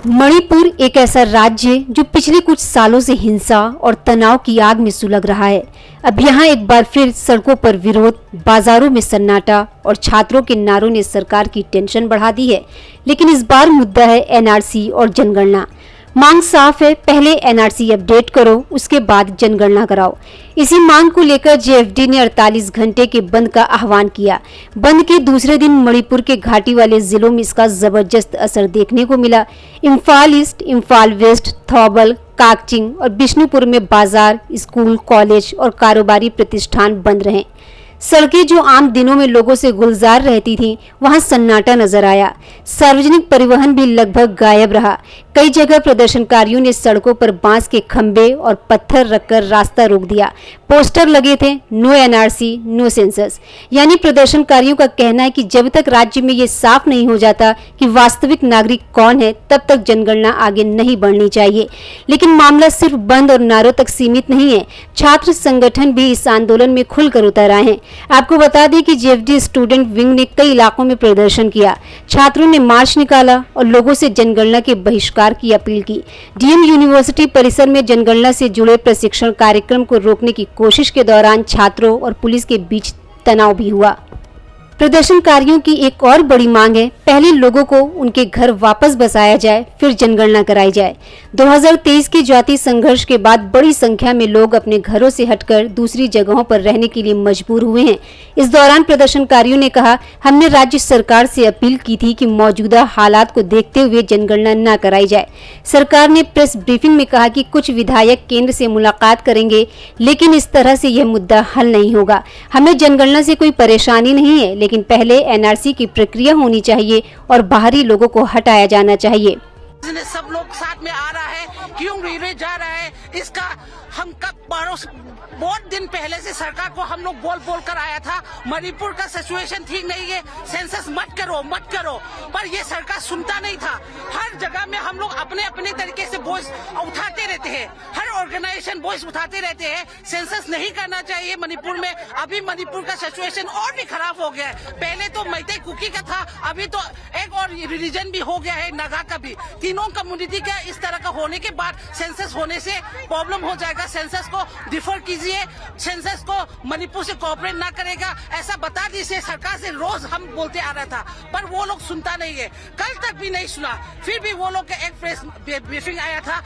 मणिपुर एक ऐसा राज्य जो पिछले कुछ सालों से हिंसा और तनाव की आग में सुलग रहा है। अब यहाँ एक बार फिर सड़कों पर विरोध, बाजारों में सन्नाटा और छात्रों के नारों ने सरकार की टेंशन बढ़ा दी है। लेकिन इस बार मुद्दा है एनआरसी और जनगणना। मांग साफ है, पहले एनआरसी अपडेट करो, उसके बाद जनगणना कराओ। इसी मांग को लेकर जेएफडी ने 48 घंटे के बंद का आह्वान किया। बंद के दूसरे दिन मणिपुर के घाटी वाले जिलों में इसका जबरदस्त असर देखने को मिला। इम्फाल ईस्ट, इम्फाल वेस्ट, थौबल, काकचिंग और बिष्णुपुर में बाजार, स्कूल, कॉलेज और कारोबारी प्रतिष्ठान बंद रहे। सड़कें जो आम दिनों में लोगों से गुलजार रहती थीं, वहां सन्नाटा नजर आया। सार्वजनिक परिवहन भी लगभग गायब रहा। कई जगह प्रदर्शनकारियों ने सड़कों पर बांस के खंभे और पत्थर रखकर रास्ता रोक दिया। पोस्टर लगे थे, नो एनआरसी, नो सेंसस। यानी प्रदर्शनकारियों का कहना है कि जब तक राज्य में ये साफ नहीं हो जाता कि वास्तविक नागरिक कौन है, तब तक जनगणना आगे नहीं बढ़नी चाहिए। लेकिन मामला सिर्फ बंद और नारों तक सीमित नहीं है। छात्र संगठन भी इस आंदोलन में खुलकर उतर आए हैं। आपको बता दें कि जेएफडी स्टूडेंट विंग ने कई इलाकों में प्रदर्शन किया। छात्रों ने मार्च निकाला और लोगों से जनगणना के बहिष्कार की अपील की। डीएम यूनिवर्सिटी परिसर में जनगणना से जुड़े प्रशिक्षण कार्यक्रम को रोकने की कोशिश के दौरान छात्रों और पुलिस के बीच तनाव भी हुआ। प्रदर्शनकारियों की एक और बड़ी मांग है, पहले लोगों को उनके घर वापस बसाया जाए, फिर जनगणना कराई जाए। 2023 के जातीय संघर्ष के बाद बड़ी संख्या में लोग अपने घरों से हटकर दूसरी जगहों पर रहने के लिए मजबूर हुए हैं। इस दौरान प्रदर्शनकारियों ने कहा, हमने राज्य सरकार से अपील की थी कि मौजूदा हालात को देखते हुए जनगणना न कराई जाए। सरकार ने प्रेस ब्रीफिंग में कहा कि कुछ विधायक केंद्र से मुलाकात करेंगे, लेकिन इस तरह से यह मुद्दा हल नहीं होगा। हमें जनगणना से कोई परेशानी नहीं है, लेकिन पहले एनआरसी की प्रक्रिया होनी चाहिए और बाहरी लोगों को हटाया जाना चाहिए। सब लोग साथ में आ रहा है, क्यों रीरे जा रहा है, इसका हम कब बहुत दिन पहले से सरकार को हम लोग बोल कर आया था, मणिपुर का सिचुएशन ठीक नहीं है, सेंसस मत करो, पर ये सरकार सुनता नहीं था। हर जगह में हम लोग अपने अपने तरीके से वॉइस उठाते रहते हैं, हर ऑर्गेनाइजेशन वॉइस उठाते रहते हैं, सेंसस नहीं करना चाहिए मणिपुर में। अभी मणिपुर का सिचुएशन और भी खराब हो गया है। पहले तो मैते कुकी का था, अभी तो एक और रिलीजन भी हो गया है, नागा का भी। तीनों कम्युनिटी का इस तरह का होने के बाद सेंसस होने से प्रॉब्लम हो जाएगा। सेंसस को डिफर कीजिए, सेंसस को मणिपुर से कोऑपरेट ना करेगा, ऐसा बता दीजिए। सरकार से रोज हम बोलते आ रहा था, पर वो लोग सुनता नहीं है। कल तक भी नहीं सुना, फिर भी वो लोग का एक प्रेस ब्रीफिंग आया था।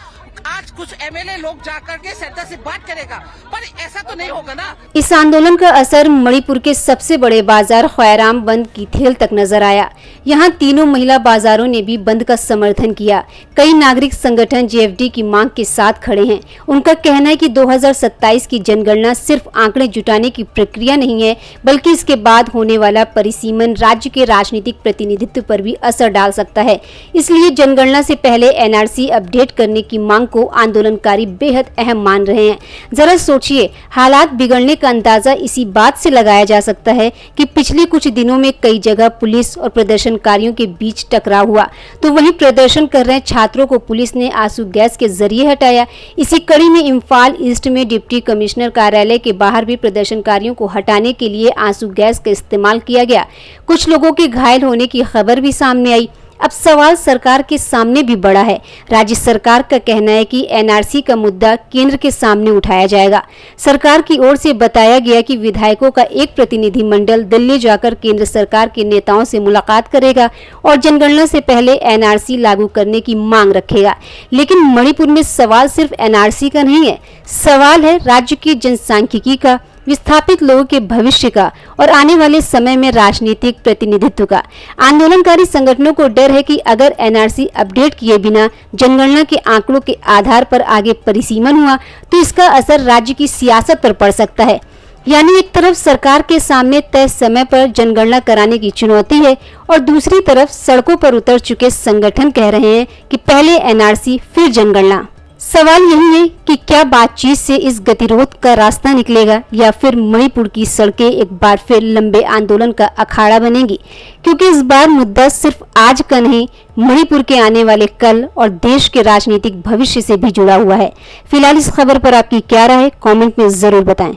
आज कुछ एमएलए लोग जाकर के सेंटर से बात करेगा, पर ऐसा तो नहीं होगा ना। इस आंदोलन का असर मणिपुर के सबसे बड़े बाजार ख्वाराम बंद की थेल तक नजर आया। यहाँ तीनों महिला बाजारों ने भी बंद का समर्थन किया। कई नागरिक संगठन जेएफडी की मांग के साथ खड़े हैं। उनका कहना है कि 2027 की जनगणना सिर्फ आंकड़े जुटाने की प्रक्रिया नहीं है, बल्कि इसके बाद होने वाला परिसीमन राज्य के राजनीतिक प्रतिनिधित्व पर भी असर डाल सकता है। इसलिए जनगणना से पहले एनआरसी अपडेट करने की मांग को आंदोलनकारी बेहद अहम मान रहे हैं। जरा सोचिए, हालात बिगड़ने का अंदाजा इसी बात से लगाया जा सकता है कि पिछले कुछ दिनों में कई जगह पुलिस और प्रदर्शनकारियों के बीच टकराव हुआ, तो वहीं प्रदर्शन कर रहे छात्रों को पुलिस ने आंसू गैस के जरिए हटाया। इसी कड़ी में इम्फाल ईस्ट में डिप्टी कमिश्नर कार्यालय के बाहर भी प्रदर्शनकारियों को हटाने के लिए आंसू गैस का इस्तेमाल किया गया। कुछ लोगों के घायल होने की खबर भी सामने आई। अब सवाल सरकार के सामने भी बड़ा है। राज्य सरकार का कहना है कि एनआरसी का मुद्दा केंद्र के सामने उठाया जाएगा। सरकार की ओर से बताया गया कि विधायकों का एक प्रतिनिधि मंडल दिल्ली जाकर केंद्र सरकार के नेताओं से मुलाकात करेगा और जनगणना से पहले एनआरसी लागू करने की मांग रखेगा। लेकिन मणिपुर में सवाल सिर्फ एनआरसी का नहीं है, सवाल है राज्य की जनसांख्यिकी का, विस्थापित लोगों के भविष्य का और आने वाले समय में राजनीतिक प्रतिनिधित्व का। आंदोलनकारी संगठनों को डर है कि अगर एनआरसी अपडेट किए बिना जनगणना के आंकड़ों के आधार पर आगे परिसीमन हुआ, तो इसका असर राज्य की सियासत पर पड़ सकता है। यानी एक तरफ सरकार के सामने तय समय पर जनगणना कराने की चुनौती है और दूसरी तरफ सड़कों पर उतर चुके संगठन कह रहे हैं कि पहले एनआरसी फिर जनगणना। सवाल यही है कि क्या बातचीत से इस गतिरोध का रास्ता निकलेगा या फिर मणिपुर की सड़कें एक बार फिर लंबे आंदोलन का अखाड़ा बनेंगी, क्योंकि इस बार मुद्दा सिर्फ आज का नहीं, मणिपुर के आने वाले कल और देश के राजनीतिक भविष्य से भी जुड़ा हुआ है। फिलहाल इस खबर पर आपकी क्या राय है, कमेंट में जरूर बताएं।